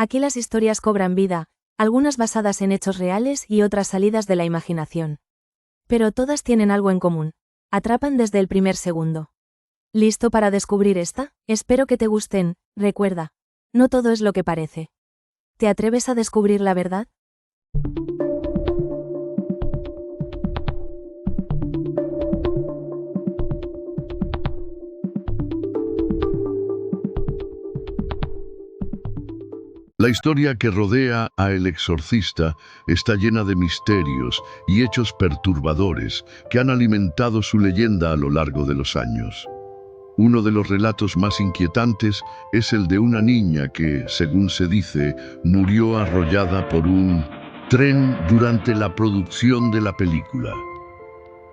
Aquí las historias cobran vida, algunas basadas en hechos reales y otras salidas de la imaginación. Pero todas tienen algo en común. Atrapan desde el primer segundo. ¿Listo para descubrir esta? Espero que te gusten. Recuerda, no todo es lo que parece. ¿Te atreves a descubrir la verdad? La historia que rodea a El Exorcista está llena de misterios y hechos perturbadores que han alimentado su leyenda a lo largo de los años. Uno de los relatos más inquietantes es el de una niña que, según se dice, murió arrollada por un tren durante la producción de la película.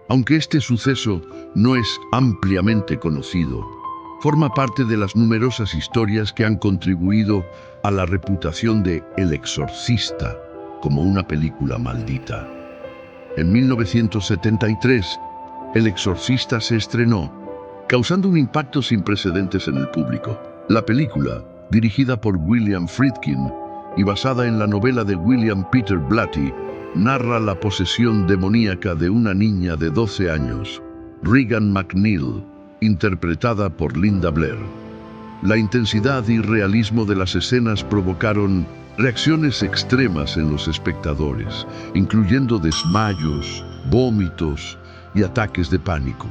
Aunque este suceso no es ampliamente conocido, forma parte de las numerosas historias que han contribuido a la reputación de El Exorcista como una película maldita. En 1973, El Exorcista se estrenó, causando un impacto sin precedentes en el público. La película, dirigida por William Friedkin y basada en la novela de William Peter Blatty, narra la posesión demoníaca de una niña de 12 años, Regan McNeil, interpretada por Linda Blair. La intensidad y realismo de las escenas provocaron reacciones extremas en los espectadores, incluyendo desmayos, vómitos y ataques de pánico.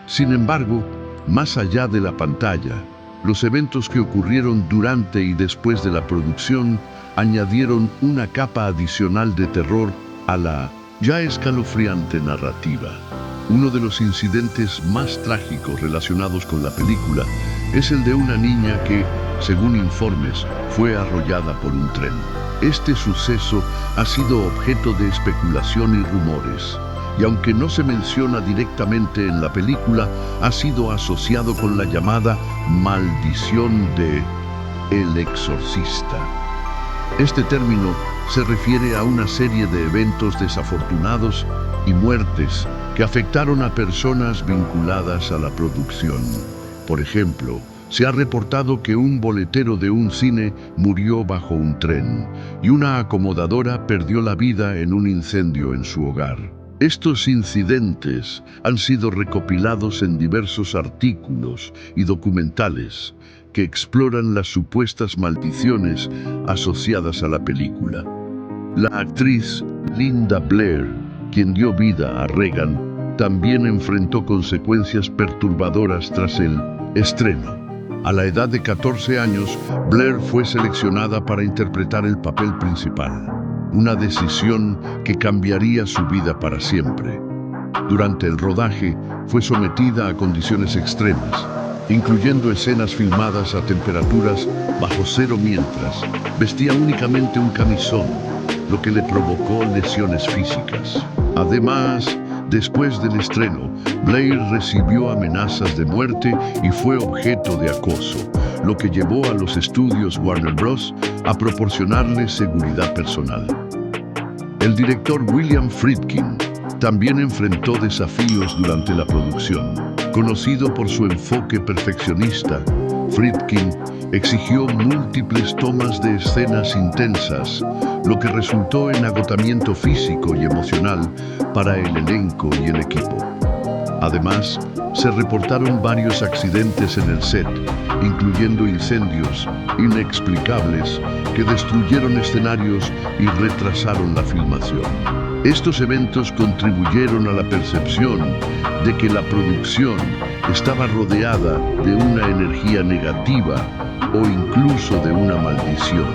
Sin embargo, más allá de la pantalla, los eventos que ocurrieron durante y después de la producción añadieron una capa adicional de terror a la ya escalofriante narrativa. Uno de los incidentes más trágicos relacionados con la película es el de una niña que, según informes, fue arrollada por un tren. Este suceso ha sido objeto de especulación y rumores, y aunque no se menciona directamente en la película, ha sido asociado con la llamada maldición de El Exorcista. Este término se refiere a una serie de eventos desafortunados y muertes que afectaron a personas vinculadas a la producción. Por ejemplo, se ha reportado que un boletero de un cine murió bajo un tren y una acomodadora perdió la vida en un incendio en su hogar. Estos incidentes han sido recopilados en diversos artículos y documentales que exploran las supuestas maldiciones asociadas a la película. La actriz Linda Blair, quien dio vida a Regan, también enfrentó consecuencias perturbadoras tras el estreno. A la edad de 14 años, Blair fue seleccionada para interpretar el papel principal, una decisión que cambiaría su vida para siempre. Durante el rodaje, fue sometida a condiciones extremas, incluyendo escenas filmadas a temperaturas bajo cero mientras vestía únicamente un camisón, lo que le provocó lesiones físicas. Además, después del estreno, Blair recibió amenazas de muerte y fue objeto de acoso, lo que llevó a los estudios Warner Bros. A proporcionarle seguridad personal. El director William Friedkin también enfrentó desafíos durante la producción. Conocido por su enfoque perfeccionista, Friedkin exigió múltiples tomas de escenas intensas, lo que resultó en agotamiento físico y emocional para el elenco y el equipo. Además, se reportaron varios accidentes en el set, incluyendo incendios inexplicables que destruyeron escenarios y retrasaron la filmación. Estos eventos contribuyeron a la percepción de que la producción estaba rodeada de una energía negativa o incluso de una maldición.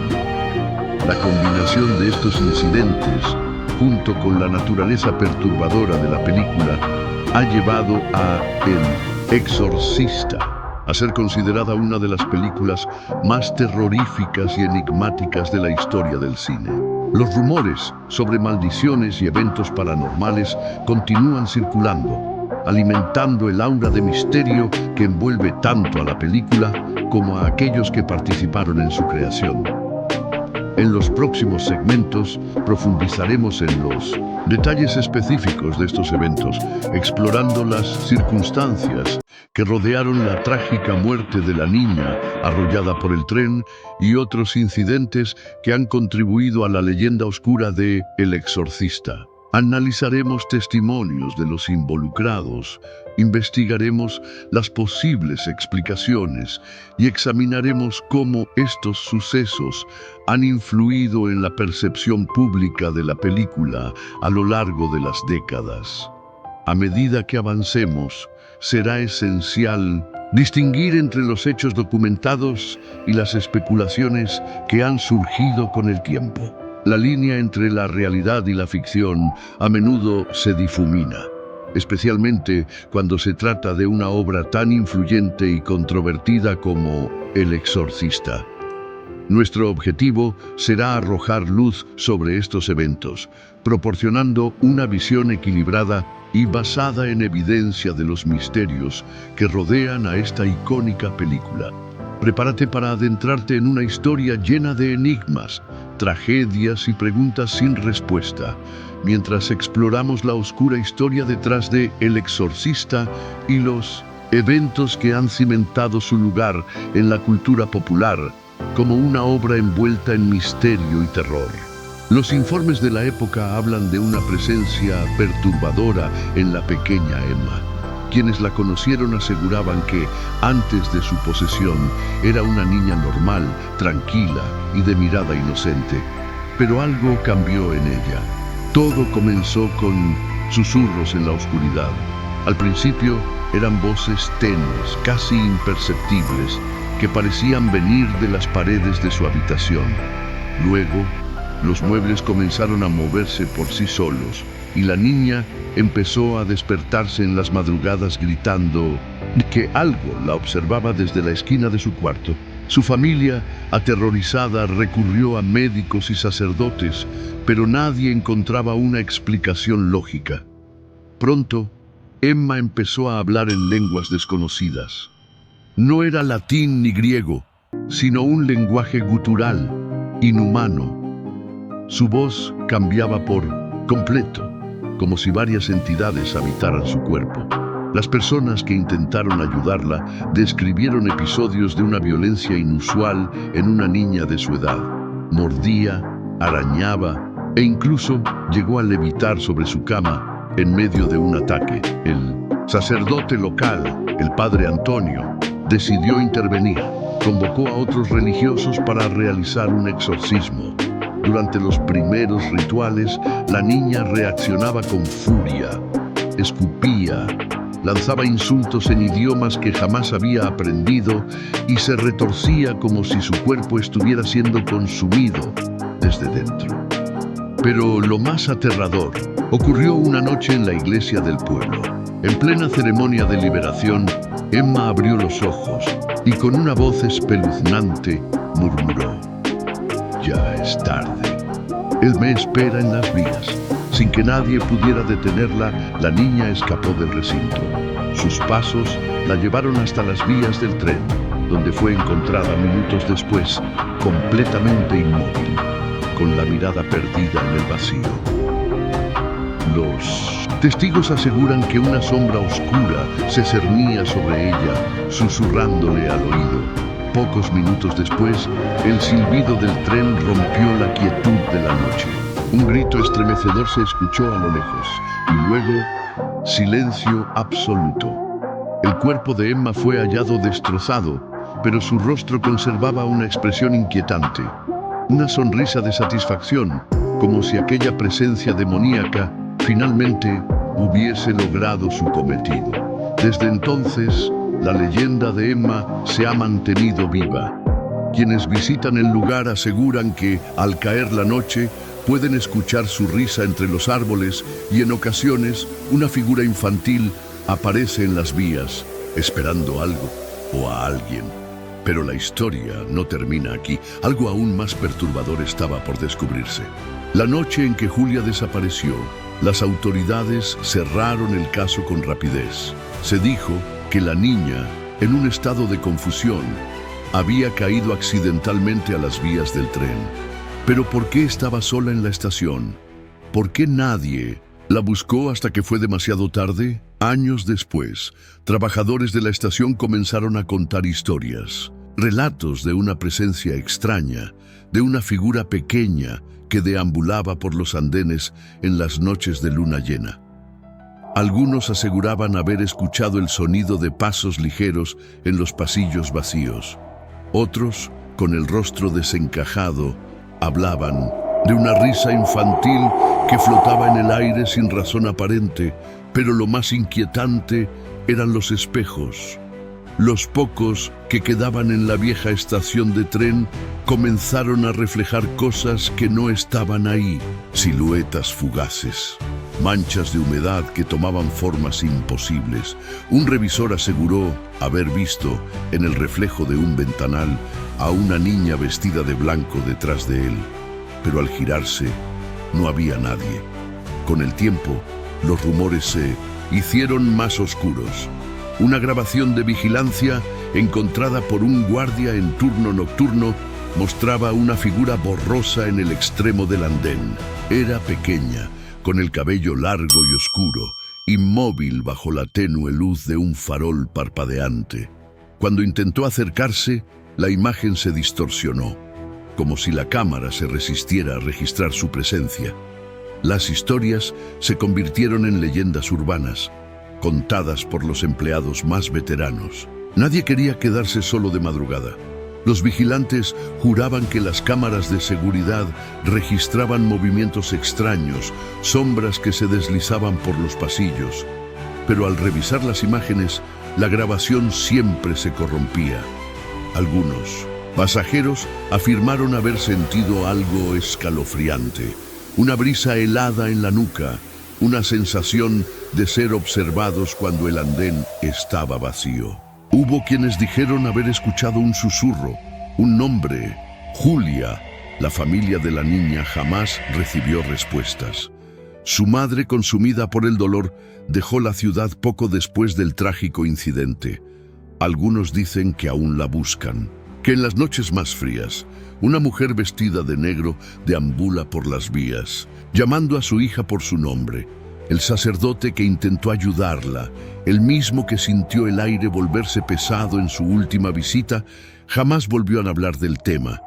La combinación de estos incidentes, junto con la naturaleza perturbadora de la película, ha llevado a El Exorcista a ser considerada una de las películas más terroríficas y enigmáticas de la historia del cine. Los rumores sobre maldiciones y eventos paranormales continúan circulando, alimentando el aura de misterio que envuelve tanto a la película como a aquellos que participaron en su creación. En los próximos segmentos profundizaremos en los detalles específicos de estos eventos, explorando las circunstancias que rodearon la trágica muerte de la niña arrollada por el tren y otros incidentes que han contribuido a la leyenda oscura de El Exorcista. Analizaremos testimonios de los involucrados, investigaremos las posibles explicaciones y examinaremos cómo estos sucesos han influido en la percepción pública de la película a lo largo de las décadas. A medida que avancemos, será esencial distinguir entre los hechos documentados y las especulaciones que han surgido con el tiempo. La línea entre la realidad y la ficción a menudo se difumina, especialmente cuando se trata de una obra tan influyente y controvertida como El Exorcista. Nuestro objetivo será arrojar luz sobre estos eventos, proporcionando una visión equilibrada y basada en evidencia de los misterios que rodean a esta icónica película. Prepárate para adentrarte en una historia llena de enigmas, tragedias y preguntas sin respuesta, mientras exploramos la oscura historia detrás de El Exorcista y los eventos que han cimentado su lugar en la cultura popular como una obra envuelta en misterio y terror. Los informes de la época hablan de una presencia perturbadora en la pequeña Emma. Quienes la conocieron aseguraban que, antes de su posesión, era una niña normal, tranquila y de mirada inocente. Pero algo cambió en ella. Todo comenzó con susurros en la oscuridad. Al principio eran voces tenues, casi imperceptibles, que parecían venir de las paredes de su habitación. Luego, los muebles comenzaron a moverse por sí solos y la niña empezó a despertarse en las madrugadas gritando que algo la observaba desde la esquina de su cuarto. Su familia, aterrorizada, recurrió a médicos y sacerdotes, pero nadie encontraba una explicación lógica. Pronto, Emma empezó a hablar en lenguas desconocidas. No era latín ni griego, sino un lenguaje gutural, inhumano. Su voz cambiaba por completo, como si varias entidades habitaran su cuerpo. Las personas que intentaron ayudarla describieron episodios de una violencia inusual en una niña de su edad. Mordía, arañaba e incluso llegó a levitar sobre su cama en medio de un ataque. El sacerdote local, el padre Antonio, decidió intervenir. Convocó a otros religiosos para realizar un exorcismo. Durante los primeros rituales, la niña reaccionaba con furia, escupía, lanzaba insultos en idiomas que jamás había aprendido y se retorcía como si su cuerpo estuviera siendo consumido desde dentro. Pero lo más aterrador ocurrió una noche en la iglesia del pueblo. En plena ceremonia de liberación, Emma abrió los ojos y con una voz espeluznante murmuró: «Ya es tarde. Él me espera en las vías». Sin que nadie pudiera detenerla, la niña escapó del recinto. Sus pasos la llevaron hasta las vías del tren, donde fue encontrada minutos después, completamente inmóvil, con la mirada perdida en el vacío. Los testigos aseguran que una sombra oscura se cernía sobre ella, susurrándole al oído. Pocos minutos después, el silbido del tren rompió la quietud de la noche. Un grito estremecedor se escuchó a lo lejos, y luego, silencio absoluto. El cuerpo de Emma fue hallado destrozado, pero su rostro conservaba una expresión inquietante, una sonrisa de satisfacción, como si aquella presencia demoníaca finalmente hubiese logrado su cometido. Desde entonces, la leyenda de Emma se ha mantenido viva. Quienes visitan el lugar aseguran que, al caer la noche, pueden escuchar su risa entre los árboles y en ocasiones una figura infantil aparece en las vías, esperando algo o a alguien. Pero la historia no termina aquí. Algo aún más perturbador estaba por descubrirse. La noche en que Julia desapareció, las autoridades cerraron el caso con rapidez. Se dijo que la niña, en un estado de confusión, había caído accidentalmente a las vías del tren. Pero ¿por qué estaba sola en la estación? ¿Por qué nadie La buscó hasta que fue demasiado tarde. Años después, trabajadores de la estación comenzaron a contar historias, relatos de una presencia extraña, de una figura pequeña que deambulaba por los andenes en las noches de luna llena. Algunos aseguraban haber escuchado el sonido de pasos ligeros en los pasillos vacíos. Otros, con el rostro desencajado, hablaban de una risa infantil que flotaba en el aire sin razón aparente, pero lo más inquietante eran los espejos. Los pocos que quedaban en la vieja estación de tren comenzaron a reflejar cosas que no estaban ahí, siluetas fugaces, manchas de humedad que tomaban formas imposibles. Un revisor aseguró haber visto, en el reflejo de un ventanal, a una niña vestida de blanco detrás de él, pero al girarse no había nadie. Con el tiempo, los rumores se hicieron más oscuros. Una grabación de vigilancia encontrada por un guardia en turno nocturno mostraba una figura borrosa en el extremo del andén. Era pequeña, con el cabello largo y oscuro, inmóvil bajo la tenue luz de un farol parpadeante. Cuando intentó acercarse, la imagen se distorsionó, como si la cámara se resistiera a registrar su presencia. Las historias se convirtieron en leyendas urbanas, contadas por los empleados más veteranos. Nadie quería quedarse solo de madrugada. Los vigilantes juraban que las cámaras de seguridad registraban movimientos extraños, sombras que se deslizaban por los pasillos. Pero al revisar las imágenes, la grabación siempre se corrompía. Algunos pasajeros afirmaron haber sentido algo escalofriante, una brisa helada en la nuca, una sensación de ser observados cuando el andén estaba vacío. Hubo quienes dijeron haber escuchado un susurro, un nombre, Julia. La familia de la niña jamás recibió respuestas. Su madre, consumida por el dolor, dejó la ciudad poco después del trágico incidente. Algunos dicen que aún la buscan, que en las noches más frías, una mujer vestida de negro deambula por las vías, llamando a su hija por su nombre. El sacerdote que intentó ayudarla, el mismo que sintió el aire volverse pesado en su última visita, jamás volvió a hablar del tema.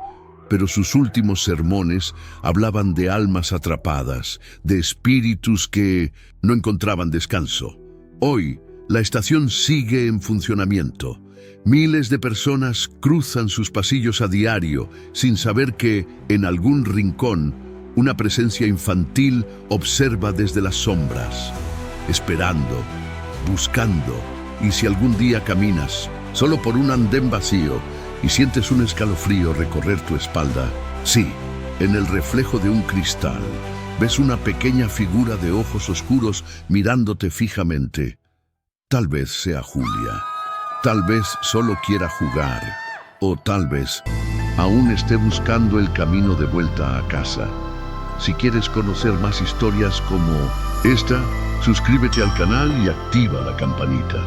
Pero sus últimos sermones hablaban de almas atrapadas, de espíritus que no encontraban descanso. Hoy, la estación sigue en funcionamiento. Miles de personas cruzan sus pasillos a diario sin saber que, en algún rincón, una presencia infantil observa desde las sombras, esperando, buscando. Y si algún día caminas solo por un andén vacío y sientes un escalofrío recorrer tu espalda, sí, en el reflejo de un cristal, ves una pequeña figura de ojos oscuros mirándote fijamente. Tal vez sea Julia. Tal vez solo quiera jugar, o tal vez aún esté buscando el camino de vuelta a casa. Si quieres conocer más historias como esta, suscríbete al canal y activa la campanita.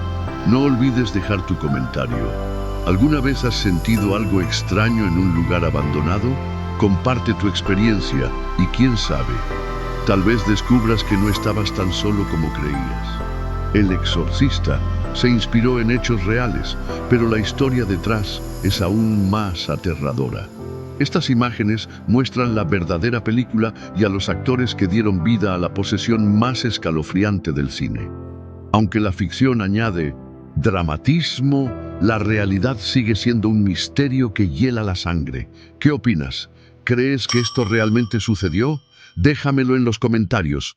No olvides dejar tu comentario. ¿Alguna vez has sentido algo extraño en un lugar abandonado? Comparte tu experiencia y quién sabe, tal vez descubras que no estabas tan solo como creías. El Exorcista se inspiró en hechos reales, pero la historia detrás es aún más aterradora. Estas imágenes muestran la verdadera película y a los actores que dieron vida a la posesión más escalofriante del cine. Aunque la ficción añade dramatismo, la realidad sigue siendo un misterio que hiela la sangre. ¿Qué opinas? ¿Crees que esto realmente sucedió? Déjamelo en los comentarios.